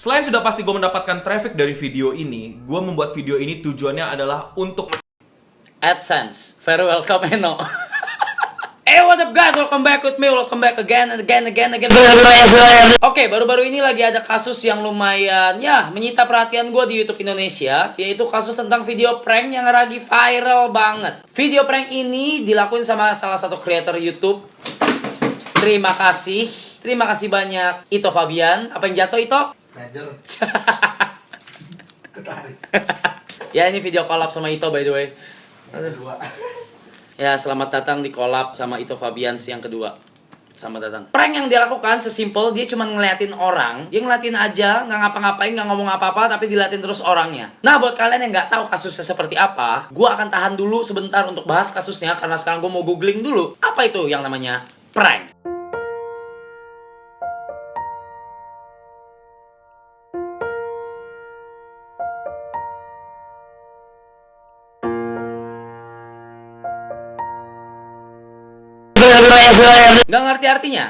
Selain sudah pasti gue mendapatkan traffic dari video ini, gue membuat video ini tujuannya adalah untuk AdSense. Very welcome, Eno. Hey, what up guys? Welcome back with me. Welcome back again and again. Oke, baru-baru ini lagi ada kasus yang lumayan menyita perhatian gue di YouTube Indonesia, yaitu kasus tentang video prank yang lagi viral banget. Video prank ini dilakuin sama salah satu creator YouTube. Terima kasih banyak Ito Fabian. Apa yang jatuh, Ito? Ngajar. Ketarik. Ya, ini video collab sama Ito by the way. Dua. Ya, selamat datang di collab sama Ito Fabians yang kedua. Selamat datang. Prank yang dia lakukan sesimpel, dia cuma ngeliatin orang. Dia ngeliatin aja, nggak ngapa-ngapain, nggak ngomong apa-apa, tapi diliatin terus orangnya. Nah, buat kalian yang nggak tahu kasusnya seperti apa, gue akan tahan dulu sebentar untuk bahas kasusnya, karena sekarang gue mau googling dulu. Apa itu yang namanya prank? Nggak ngerti artinya?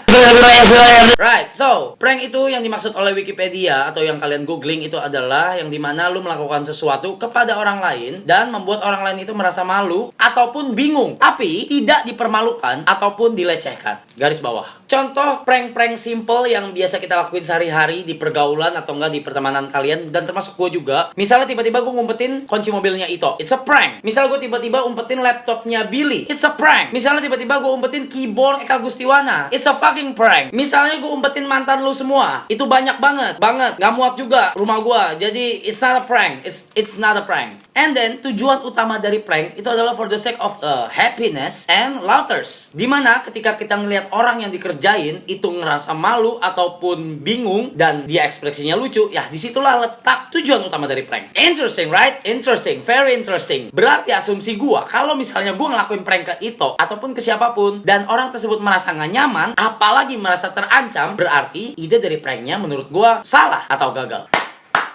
Right, so prank itu yang dimaksud oleh Wikipedia atau yang kalian googling itu adalah yang dimana lu melakukan sesuatu kepada orang lain dan membuat orang lain itu merasa malu ataupun bingung, tapi tidak dipermalukan ataupun dilecehkan. Garis bawah. Contoh prank-prank simple yang biasa kita lakuin sehari-hari di pergaulan atau enggak di pertemanan kalian, dan termasuk gue juga. Misalnya tiba-tiba gue ngumpetin kunci mobilnya Ito, it's a prank. Misalnya gue tiba-tiba umpetin laptopnya Billy, it's a prank. Misalnya tiba-tiba gue umpetin keyboard Eka Gustiwana, it's a fucking prank. Misalnya gue umpetin mantan lu semua, itu banyak banget, nggak muat juga rumah gue. Jadi it's not a prank, it's not a prank. And then tujuan utama dari prank itu adalah for the sake of happiness and laughters. Dimana ketika kita ngelihat orang yang dikerjain itu ngerasa malu ataupun bingung dan dia ekspresinya lucu, ya disitulah letak tujuan utama dari prank. Interesting, right? Interesting, very interesting. Berarti asumsi gua kalau misalnya gua ngelakuin prank ke Ito ataupun ke siapapun dan orang tersebut merasa nggak nyaman, apalagi merasa terancam, berarti ide dari pranknya menurut gua salah atau gagal.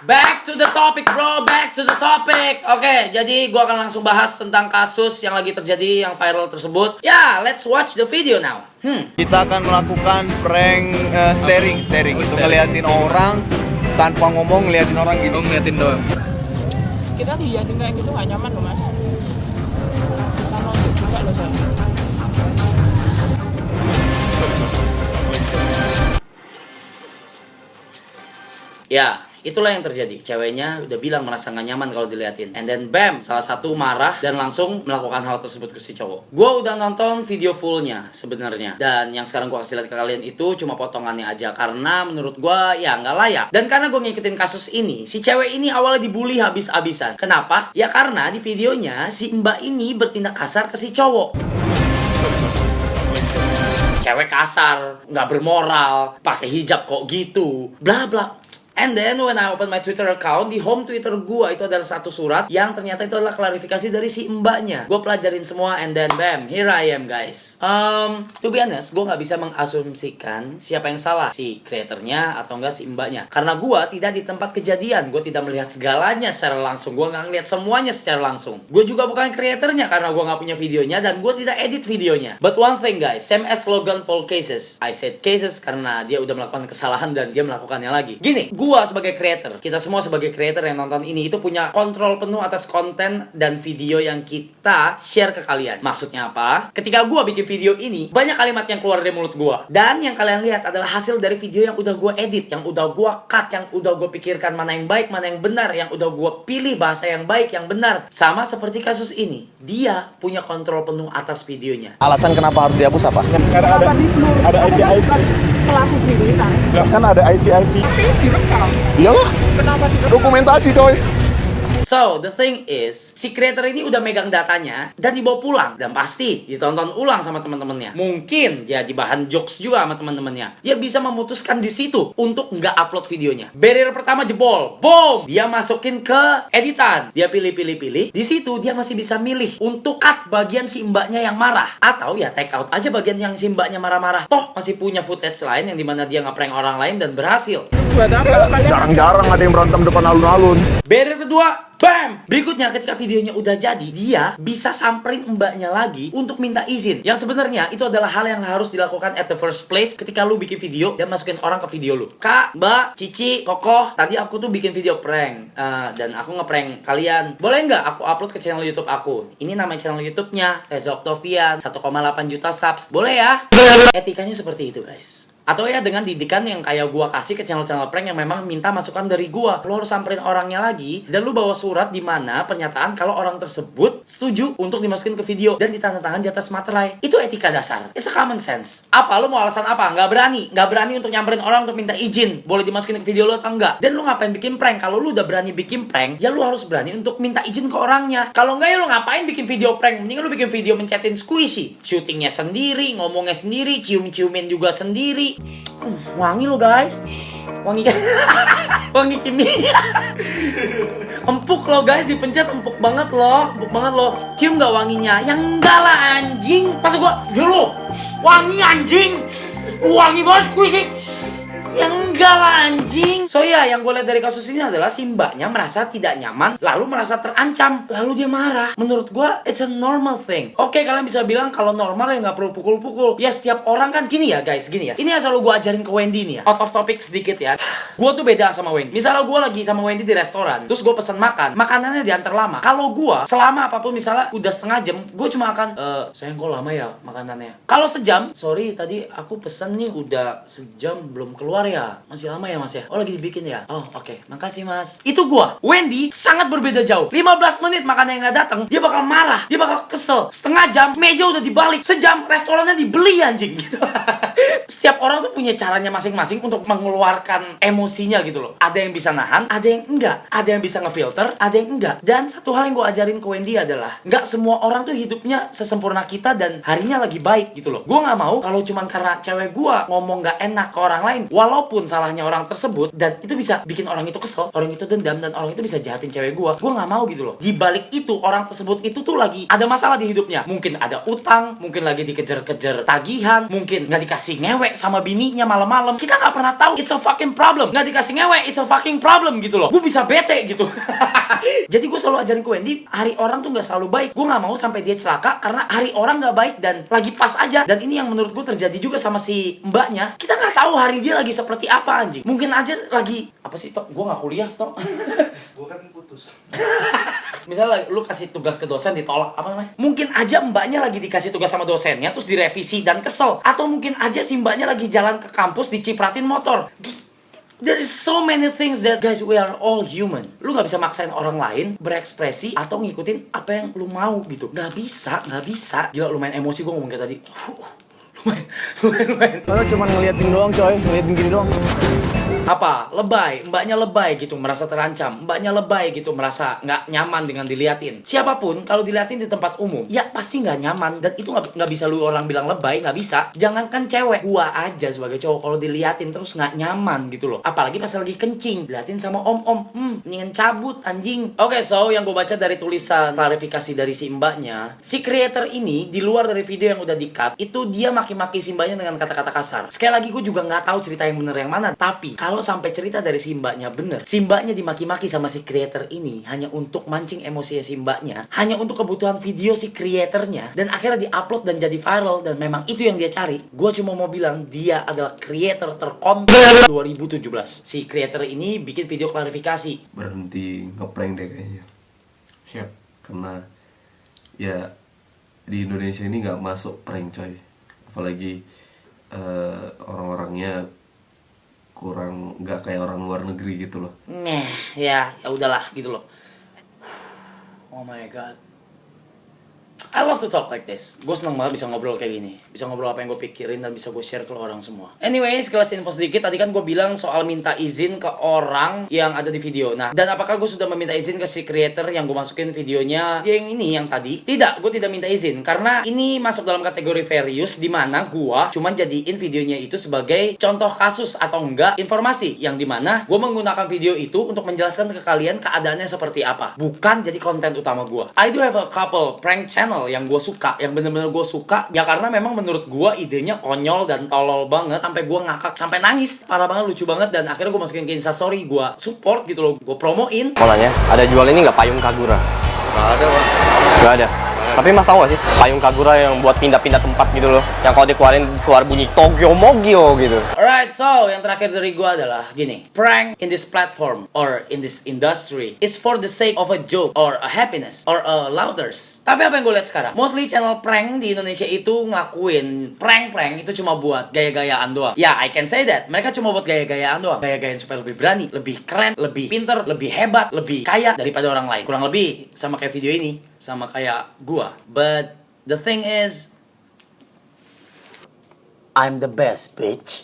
Back to the topic, bro. Back to the topic. Oke, jadi gua akan langsung bahas tentang kasus yang lagi terjadi, yang viral tersebut. Ya, let's watch the video now. Kita akan melakukan prank staring. Itu ngeliatin orang tanpa ngomong, ngeliatin orang gitu. ngeliatin doang. Kita dilihatin kayak gitu gak nyaman loh mas. Kita mau juga loh saya. Ya, itulah yang terjadi. Ceweknya udah bilang merasa gak nyaman kalau diliatin. And then bam, salah satu marah dan langsung melakukan hal tersebut ke si cowok. Gua udah nonton video fullnya sebenarnya. Dan yang sekarang gua kasih lihat ke kalian itu cuma potongannya aja. Karena menurut gua ya nggak layak. Dan karena gua ngikutin kasus ini, si cewek ini awalnya dibully habis-habisan. Kenapa? Ya karena di videonya si mbak ini bertindak kasar ke si cowok. Cewek kasar, nggak bermoral, pakai hijab kok gitu, bla bla. And then when I open my Twitter account, di home Twitter gua itu adalah satu surat yang ternyata itu adalah klarifikasi dari si mbaknya. Gua pelajarin semua and then bam, here I am guys. To be honest, gua nggak bisa mengasumsikan siapa yang salah, si kreatornya atau enggak si mbaknya. Karena gua tidak di tempat kejadian, gua tidak melihat segalanya secara langsung, gua nggak ngeliat semuanya secara langsung. Gua juga bukan kreatornya karena gua nggak punya videonya dan gua tidak edit videonya. But one thing guys, same as Logan Paul cases. I said cases karena dia udah melakukan kesalahan dan dia melakukannya lagi. Gini, gua sebagai creator, kita semua sebagai creator yang nonton ini itu punya kontrol penuh atas konten dan video yang kita share ke kalian. Maksudnya apa? Ketika gua bikin video ini, banyak kalimat yang keluar dari mulut gua. Dan yang kalian lihat adalah hasil dari video yang udah gua edit, yang udah gua cut, yang udah gua pikirkan mana yang baik, mana yang benar, yang udah gua pilih bahasa yang baik, yang benar. Sama seperti kasus ini, dia punya kontrol penuh atas videonya. Alasan kenapa harus dihapus apa? Kenapa Ada IT. pelaku kriminal? Kan ada IT. Tapi direkam. Iyalah, Kenapa direkam? dokumentasi coy. So, the thing is, si creator ini udah megang datanya dan dibawa pulang. Dan pasti ditonton ulang sama teman-temannya. Mungkin jadi bahan jokes juga sama teman-temannya. Dia bisa memutuskan di situ untuk nggak upload videonya. Barrier pertama jebol. Boom! Dia masukin ke editan. Dia pilih. Di situ dia masih bisa milih untuk cut bagian si mbaknya yang marah. Atau ya take out aja bagian yang si mbaknya marah-marah. Toh masih punya footage lain yang dimana dia nge-prank orang lain dan berhasil. buat apa? Kalian Jarang-jarang ada yang berantem depan alun-alun. Barrier kedua, bam! Berikutnya ketika videonya udah jadi, dia bisa samperin mbaknya lagi untuk minta izin. Yang sebenarnya itu adalah hal yang harus dilakukan at the first place ketika lu bikin video dan masukin orang ke video lu. Kak, Mbak, Cici, Kokoh, tadi aku tuh bikin video prank dan aku ngeprank kalian. Boleh nggak aku upload ke channel YouTube aku? Ini nama channel YouTube-nya Reza Octavian, 1,8 juta subs. Boleh ya? Etikanya seperti itu, guys. Atau ya dengan didikan yang kayak gua kasih ke channel-channel prank yang memang minta masukan dari gua. Lu harus samperin orangnya lagi dan lu bawa surat di mana pernyataan kalau orang tersebut setuju untuk dimasukin ke video dan ditandatangan di atas materai. Itu etika dasar. It's a common sense. Apa lu mau alasan apa? Nggak berani untuk nyamperin orang untuk minta izin. Boleh dimasukin ke video lu atau enggak? Dan lu ngapain bikin prank? Kalau lu udah berani bikin prank, ya lu harus berani untuk minta izin ke orangnya. Kalau enggak ya lu ngapain bikin video prank? Mendingan lu bikin video mencetin squishy. Shootingnya sendiri, ngomongnya sendiri, cium-ciumin juga sendiri. Wangi lo guys, wangi wangi kimia. Empuk lo guys, dipencet empuk banget lo, cium nggak wanginya? Yang enggak lah anjing. Masa gua, ya lo wangi anjing, wangi banget squishy. Yang enggak lah anjing. So ya, yang gue lihat dari kasus ini adalah si mbaknya merasa tidak nyaman, lalu merasa terancam, lalu dia marah. Menurut gue, it's a normal thing. Oke, kalian bisa bilang kalau normal ya nggak perlu pukul-pukul. Ya setiap orang kan gini ya guys, gini ya. Ini yang selalu gue ajarin ke Wendy nih ya. Out of topic sedikit ya. Gue tuh beda sama Wendy. Misalnya gue lagi sama Wendy di restoran, terus gue pesen makan, makanannya diantar lama. Kalau gue selama apapun misalnya udah setengah jam, gue cuma akan sayang kok lama ya makanannya. Kalau sejam, sorry tadi aku pesen nih udah sejam belum keluar ya, masih lama ya mas ya, oh lagi dibikin ya, oh oke, makasih mas. Itu gua. Wendy sangat berbeda jauh. 15 menit makanannya nggak datang, dia bakal marah, dia bakal kesel. Setengah jam meja udah dibalik, sejam restorannya dibeli anjing gitu. Setiap orang tuh punya caranya masing-masing untuk mengeluarkan emosinya gitu loh. Ada yang bisa nahan, ada yang enggak, ada yang bisa ngefilter, ada yang enggak. Dan satu hal yang gua ajarin ke Wendy adalah nggak semua orang tuh hidupnya sesempurna kita dan harinya lagi baik gitu loh. Gua nggak mau kalau cuman karena cewek gua ngomong nggak enak ke orang lain, walaupun salahnya orang tersebut dan itu bisa bikin orang itu kesel, orang itu dendam dan orang itu bisa jahatin cewek gua nggak mau gitu loh. Di balik itu orang tersebut itu tuh lagi ada masalah di hidupnya. Mungkin ada utang, mungkin lagi dikejar-kejar tagihan, mungkin nggak dikasih ngewek sama bininya malam-malam. Kita nggak pernah tahu. It's a fucking problem. Nggak dikasih ngewek, it's a fucking problem gitu loh. Gue bisa bete gitu. Jadi gue selalu ajarin ke Wendy, hari orang tuh nggak selalu baik. Gue nggak mau sampai dia celaka karena hari orang nggak baik dan lagi pas aja. Dan ini yang menurut gue terjadi juga sama si mbaknya. Kita nggak tahu hari dia lagi seperti apa anjing. Mungkin aja lagi apa sih Tok? Gue nggak kuliah Tok. Gue kan putus. Misalnya lu kasih tugas ke dosen ditolak, apa namanya? Mungkin aja mbaknya lagi dikasih tugas sama dosennya terus direvisi dan kesel. Atau mungkin aja si mbaknya lagi jalan ke kampus dicipratin motor. There is so many things that guys, we are all human. Lu gak bisa maksain orang lain berekspresi atau ngikutin apa yang lu mau gitu. Gak bisa. Gila lu main emosi, gue ngomong kayak tadi. Lumayan. Lo cuma ngeliatin doang coy, ngeliatin gini doang. Apa? Lebay. Mbaknya lebay gitu, merasa terancam. Mbaknya lebay gitu, merasa nggak nyaman dengan diliatin. Siapapun kalau diliatin di tempat umum, ya pasti nggak nyaman. Dan itu nggak bisa lu orang bilang lebay, nggak bisa. Jangankan cewek, gua aja sebagai cowok kalau diliatin terus nggak nyaman gitu loh. Apalagi pas lagi kencing, diliatin sama om-om, mendingan cabut anjing. Oke, so yang gua baca dari tulisan klarifikasi dari si mbaknya, si creator ini di luar dari video yang udah di-cut, itu dia maki-maki si mbaknya dengan kata-kata kasar. Sekali lagi gue juga nggak tahu cerita yang bener yang mana, tapi kalau sampai cerita dari si mbaknya bener, si mbaknya dimaki-maki sama si creator ini hanya untuk mancing emosi si mbaknya, hanya untuk kebutuhan video si creatornya, dan akhirnya diupload dan jadi viral, dan memang itu yang dia cari. Gue cuma mau bilang dia adalah creator terkontol 2017. Si creator ini bikin video klarifikasi. Berhenti ngeprank deh kayaknya. Siap. Karena ya di Indonesia ini nggak masuk prank coy. Apalagi orang-orangnya kurang nggak kayak orang luar negeri gitu loh. Ya udahlah gitu loh. Oh my god, I love to talk like this. Gue seneng banget bisa ngobrol kayak gini. Bisa ngobrol apa yang gue pikirin dan bisa gue share ke orang semua. Anyway, sekelas info sedikit. Tadi kan gue bilang soal minta izin ke orang yang ada di video. Nah, dan apakah gue sudah meminta izin ke si creator yang gue masukin videonya yang ini, yang tadi? Tidak, gue tidak minta izin. Karena ini masuk dalam kategori fair use, dimana gue cuman jadiin videonya itu sebagai contoh kasus atau enggak informasi. Yang dimana gue menggunakan video itu untuk menjelaskan ke kalian keadaannya seperti apa. Bukan jadi konten utama gue. I do have a couple prank channel channel yang gue suka, yang bener-bener gue suka, ya karena memang menurut gue idenya konyol dan tolol banget, sampai gue ngakak, sampai nangis, parah banget, lucu banget, dan akhirnya gue masukin ke Instastory, gue support gitu loh, gue promoin. Mau nanya, ada jual ini nggak payung Kagura? Nggak ada, Pak. Nggak ada. Tapi Mas tahu nggak sih payung Kagura yang buat pindah-pindah tempat gitu loh, yang kalau dikeluarin keluar bunyi Tokyo Mogyo gitu. Alright, so yang terakhir dari gue adalah gini, prank in this platform or in this industry is for the sake of a joke or a happiness or a lauders. Tapi apa yang gue lihat sekarang, mostly channel prank di Indonesia itu ngelakuin prank-prank itu cuma buat gaya-gayaan doang. Ya, I can say that, mereka cuma buat gaya-gayaan doang, gaya-gayaan supaya lebih berani, lebih keren, lebih pinter, lebih hebat, lebih kaya daripada orang lain. Kurang lebih sama kayak video ini, sama kayak gua. But the thing is, I'm the best, bitch.